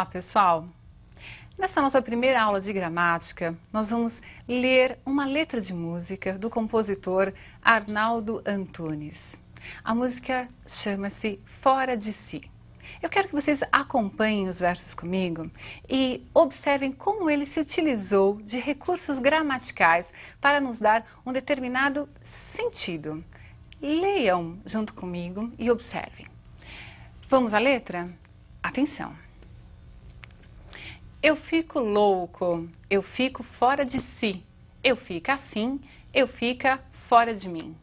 Olá, pessoal! Nessa nossa primeira aula de gramática, nós vamos ler uma letra de música do compositor Arnaldo Antunes. A música chama-se Fora de Si. Eu quero que vocês acompanhem os versos comigo e observem como ele se utilizou de recursos gramaticais para nos dar um determinado sentido. Leiam junto comigo e observem. Vamos à letra? Atenção! Eu fico louco, eu fico fora de si, eu fico assim, eu fica fora de mim.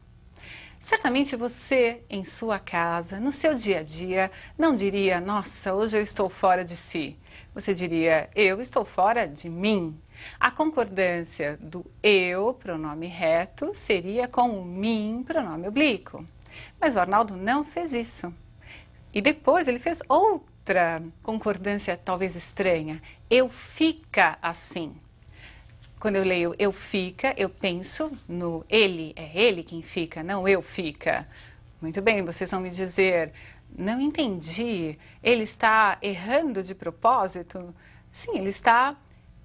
Certamente você, em sua casa, no seu dia a dia, não diria, nossa, hoje eu estou fora de si. Você diria, eu estou fora de mim. A concordância do eu, pronome reto, seria com o mim, pronome oblíquo. Mas o Arnaldo não fez isso. E depois ele fez outra concordância talvez estranha. Eu fica assim. Quando eu leio eu fica, eu penso no ele, é ele quem fica, não eu fica. Muito bem, vocês vão me dizer, não entendi, ele está errando de propósito? Sim, ele está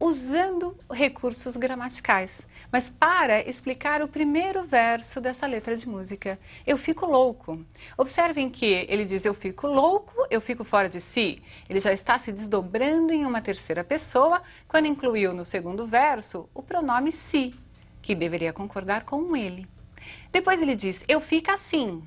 usando recursos gramaticais, mas para explicar o primeiro verso dessa letra de música. Eu fico louco. Observem que ele diz eu fico louco, eu fico fora de si. Ele já está se desdobrando em uma terceira pessoa quando incluiu no segundo verso o pronome si, que deveria concordar com ele. Depois ele diz eu fico assim.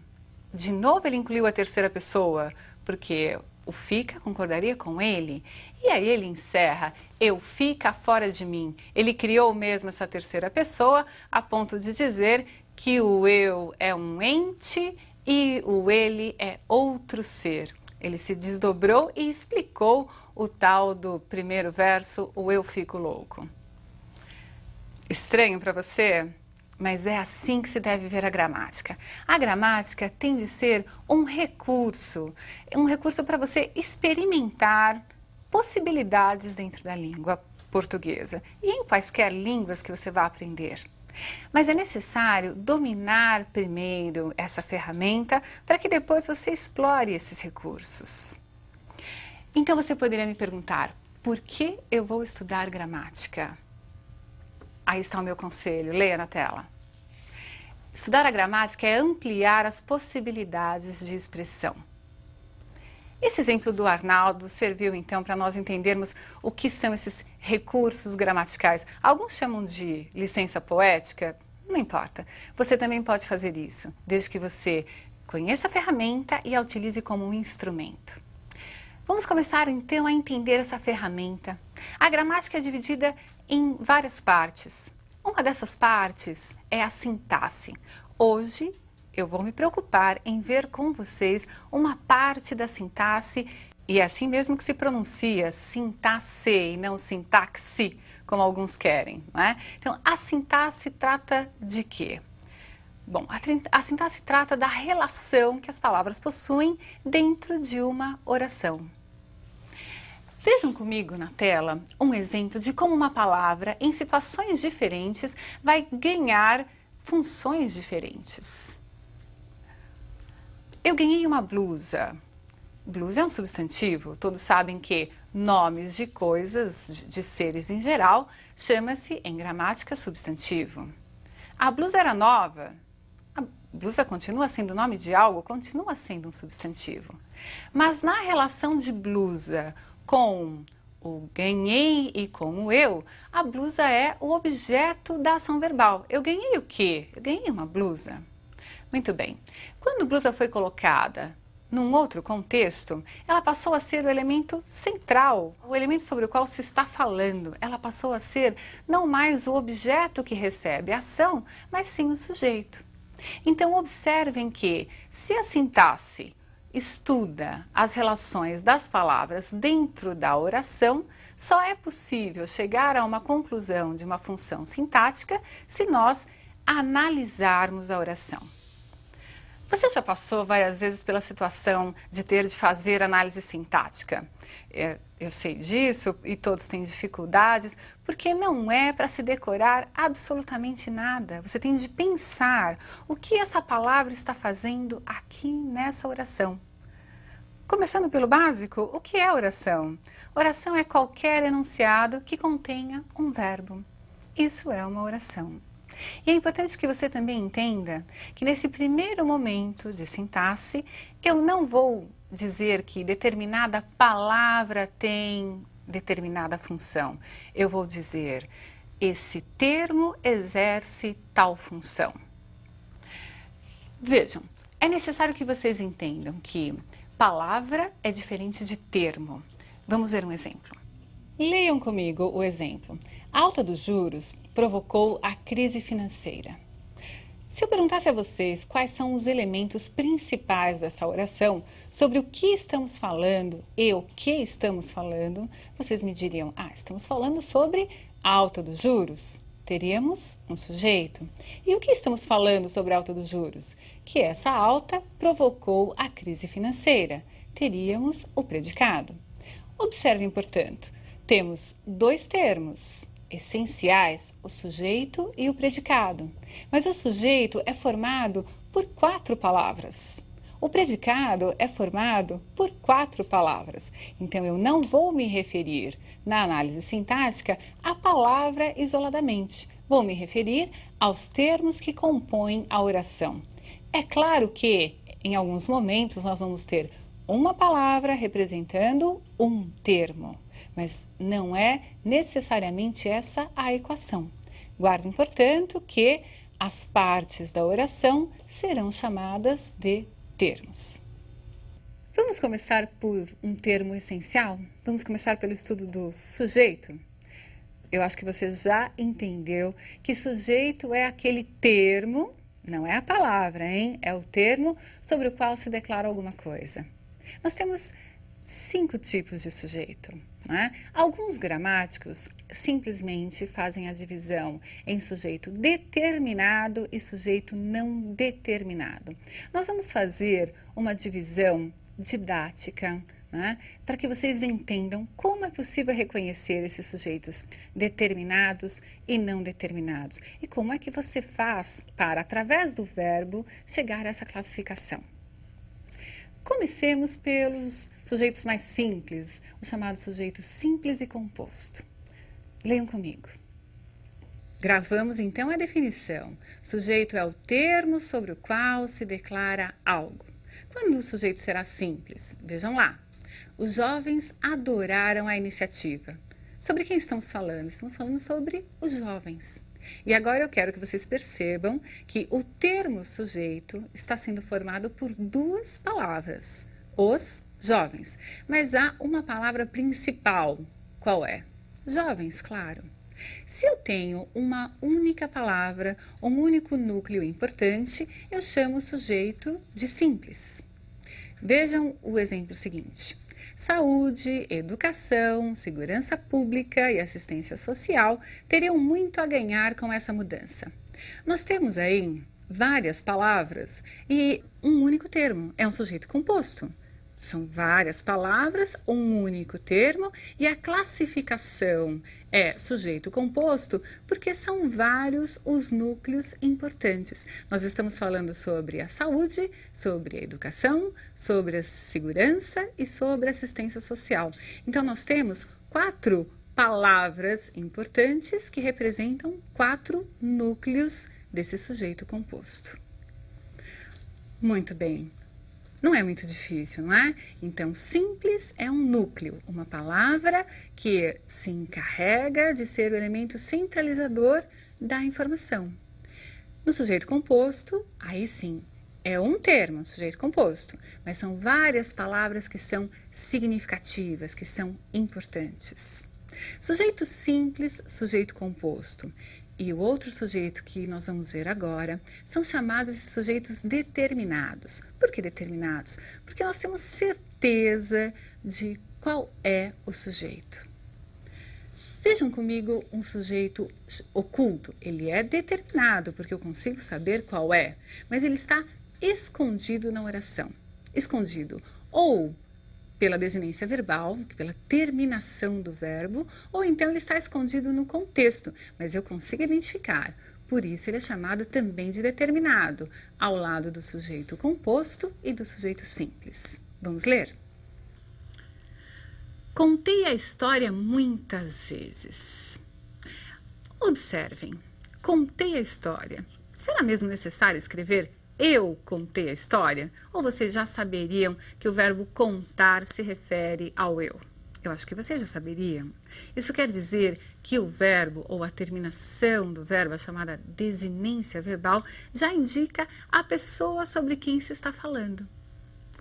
De novo ele incluiu a terceira pessoa, porque o fica concordaria com ele. E aí ele encerra, eu fica fora de mim. Ele criou mesmo essa terceira pessoa a ponto de dizer que o eu é um ente e o ele é outro ser. Ele se desdobrou e explicou o tal do primeiro verso, o eu fico louco. Estranho para você? Mas é assim que se deve ver a gramática. A gramática tem de ser um recurso para você experimentar possibilidades dentro da língua portuguesa e em quaisquer línguas que você vá aprender. Mas é necessário dominar primeiro essa ferramenta para que depois você explore esses recursos. Então você poderia me perguntar, por que eu vou estudar gramática? Aí está o meu conselho, leia na tela. Estudar a gramática é ampliar as possibilidades de expressão. Esse exemplo do Arnaldo serviu então para nós entendermos o que são esses recursos gramaticais. Alguns chamam de licença poética, não importa. Você também pode fazer isso, desde que você conheça a ferramenta e a utilize como um instrumento. Vamos começar então a entender essa ferramenta. A gramática é dividida em várias partes. Uma dessas partes é a sintaxe. Hoje eu vou me preocupar em ver com vocês uma parte da sintaxe, e é assim mesmo que se pronuncia, sintaxe e não sintaxe, como alguns querem, não é? Então, a sintaxe trata de quê? Bom, a sintaxe trata da relação que as palavras possuem dentro de uma oração. Vejam comigo na tela um exemplo de como uma palavra, em situações diferentes, vai ganhar funções diferentes. Eu ganhei uma blusa. Blusa é um substantivo. Todos sabem que nomes de coisas, de seres em geral, chama-se em gramática substantivo. A blusa era nova. A blusa continua sendo nome de algo, continua sendo um substantivo. Mas na relação de blusa com o ganhei e com o eu, a blusa é o objeto da ação verbal. Eu ganhei o quê? Eu ganhei uma blusa. Muito bem. Quando blusa foi colocada num outro contexto, ela passou a ser o elemento central, o elemento sobre o qual se está falando. Ela passou a ser não mais o objeto que recebe a ação, mas sim o sujeito. Então observem que se a sintaxe estuda as relações das palavras dentro da oração, só é possível chegar a uma conclusão de uma função sintática se nós analisarmos a oração. Você já passou várias vezes pela situação de ter de fazer análise sintática? Eu sei disso e todos têm dificuldades, porque não é para se decorar absolutamente nada. Você tem de pensar o que essa palavra está fazendo aqui nessa oração. Começando pelo básico, o que é oração? Oração é qualquer enunciado que contenha um verbo. Isso é uma oração. E é importante que você também entenda que nesse primeiro momento de sintaxe, eu não vou dizer que determinada palavra tem determinada função. Eu vou dizer, esse termo exerce tal função. Vejam, é necessário que vocês entendam que palavra é diferente de termo. Vamos ver um exemplo. Leiam comigo o exemplo. A alta dos juros provocou a crise financeira. Se eu perguntasse a vocês quais são os elementos principais dessa oração, sobre o que estamos falando e o que estamos falando, vocês me diriam, estamos falando sobre a alta dos juros. Teríamos um sujeito. E o que estamos falando sobre a alta dos juros? Que essa alta provocou a crise financeira. Teríamos o predicado. Observem, portanto, temos dois termos essenciais, o sujeito e o predicado. Mas o sujeito é formado por 4 palavras. O predicado é formado por 4 palavras. Então, eu não vou me referir, na análise sintática, à palavra isoladamente. Vou me referir aos termos que compõem a oração. É claro que, em alguns momentos, nós vamos ter uma palavra representando um termo, mas não é necessariamente essa a equação. Guardem, portanto, que as partes da oração serão chamadas de termos. Vamos começar por um termo essencial? Vamos começar pelo estudo do sujeito? Eu acho que você já entendeu que sujeito é aquele termo, não é a palavra, hein? É o termo sobre o qual se declara alguma coisa. Nós temos 5 tipos de sujeito. Né? Alguns gramáticos simplesmente fazem a divisão em sujeito determinado e sujeito não determinado. Nós vamos fazer uma divisão didática, né? Para que vocês entendam como é possível reconhecer esses sujeitos determinados e não determinados e como é que você faz para, através do verbo, chegar a essa classificação. Comecemos pelos sujeitos mais simples, o chamado sujeito simples e composto. Leiam comigo. Gravamos então a definição. Sujeito é o termo sobre o qual se declara algo. Quando o sujeito será simples? Vejam lá. Os jovens adoraram a iniciativa. Sobre quem estamos falando? Estamos falando sobre os jovens. E agora eu quero que vocês percebam que o termo sujeito está sendo formado por 2 palavras, os jovens. Mas há uma palavra principal. Qual é? Jovens, claro. Se eu tenho uma única palavra, um único núcleo importante, eu chamo o sujeito de simples. Vejam o exemplo seguinte. Saúde, educação, segurança pública e assistência social teriam muito a ganhar com essa mudança. Nós temos aí várias palavras e um único termo, é um sujeito composto. São várias palavras, um único termo e a classificação é sujeito composto porque são vários os núcleos importantes. Nós estamos falando sobre a saúde, sobre a educação, sobre a segurança e sobre a assistência social. Então, nós temos 4 palavras importantes que representam 4 núcleos desse sujeito composto. Muito bem. Não é muito difícil, não é? Então, simples é um núcleo, uma palavra que se encarrega de ser o elemento centralizador da informação. No sujeito composto, aí sim, é um termo, sujeito composto, mas são várias palavras que são significativas, que são importantes. Sujeito simples, sujeito composto. E o outro sujeito que nós vamos ver agora são chamados de sujeitos determinados. Por que determinados? Porque nós temos certeza de qual é o sujeito. Vejam comigo um sujeito oculto. Ele é determinado porque eu consigo saber qual é, mas ele está escondido na oração. Escondido ou pela desinência verbal, pela terminação do verbo, ou então ele está escondido no contexto, mas eu consigo identificar. Por isso ele é chamado também de determinado, ao lado do sujeito composto e do sujeito simples. Vamos ler? Contei a história muitas vezes. Observem, contei a história. Será mesmo necessário escrever eu contei a história? Ou vocês já saberiam que o verbo contar se refere ao eu? Eu acho que vocês já saberiam. Isso quer dizer que o verbo ou a terminação do verbo, a chamada desinência verbal, já indica a pessoa sobre quem se está falando.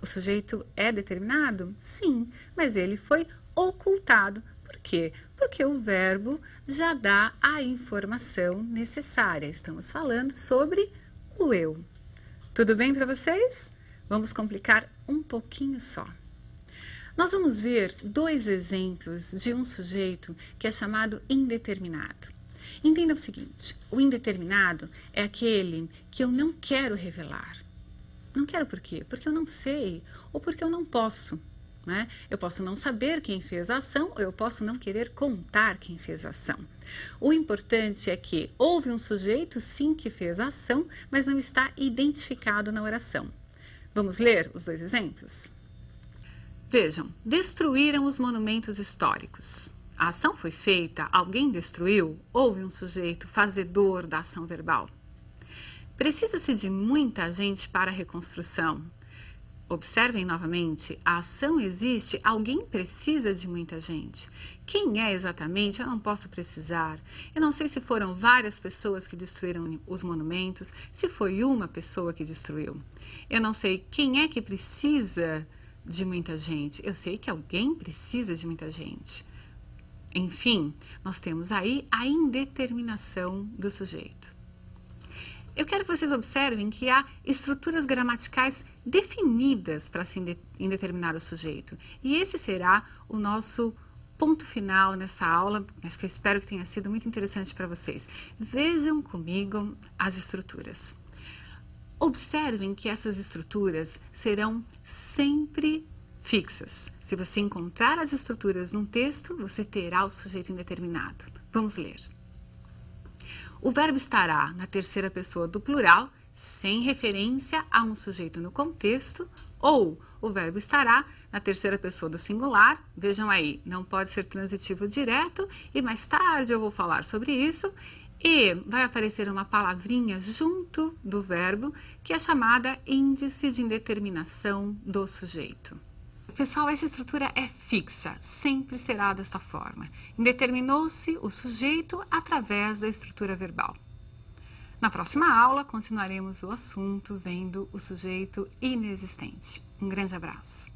O sujeito é determinado? Sim, mas ele foi ocultado. Por quê? Porque o verbo já dá a informação necessária. Estamos falando sobre o eu. Tudo bem para vocês? Vamos complicar um pouquinho só. Nós vamos ver dois exemplos de um sujeito que é chamado indeterminado. Entenda o seguinte, o indeterminado é aquele que eu não quero revelar. Não quero por quê? Porque eu não sei ou porque eu não posso. Né? Eu posso não saber quem fez a ação ou eu posso não querer contar quem fez a ação. O importante é que houve um sujeito, sim, que fez a ação, mas não está identificado na oração. Vamos ler os dois exemplos? Vejam, destruíram os monumentos históricos. A ação foi feita, alguém destruiu, houve um sujeito fazedor da ação verbal. Precisa-se de muita gente para a reconstrução. Observem novamente, a ação existe, alguém precisa de muita gente. Quem é exatamente, eu não posso precisar. Eu não sei se foram várias pessoas que destruíram os monumentos, se foi uma pessoa que destruiu. Eu não sei quem é que precisa de muita gente. Eu sei que alguém precisa de muita gente. Enfim, nós temos aí a indeterminação do sujeito. Eu quero que vocês observem que há estruturas gramaticais definidas para se indeterminar o sujeito. E esse será o nosso ponto final nessa aula, mas que eu espero que tenha sido muito interessante para vocês. Vejam comigo as estruturas. Observem que essas estruturas serão sempre fixas. Se você encontrar as estruturas num texto, você terá o sujeito indeterminado. Vamos ler. O verbo estará na terceira pessoa do plural, sem referência a um sujeito no contexto, ou o verbo estará na terceira pessoa do singular. Vejam aí, não pode ser transitivo direto, e mais tarde eu vou falar sobre isso. E vai aparecer uma palavrinha junto do verbo, que é chamada índice de indeterminação do sujeito. Pessoal, essa estrutura é fixa, sempre será desta forma. Indeterminou-se o sujeito através da estrutura verbal. Na próxima aula, continuaremos o assunto vendo o sujeito inexistente. Um grande abraço.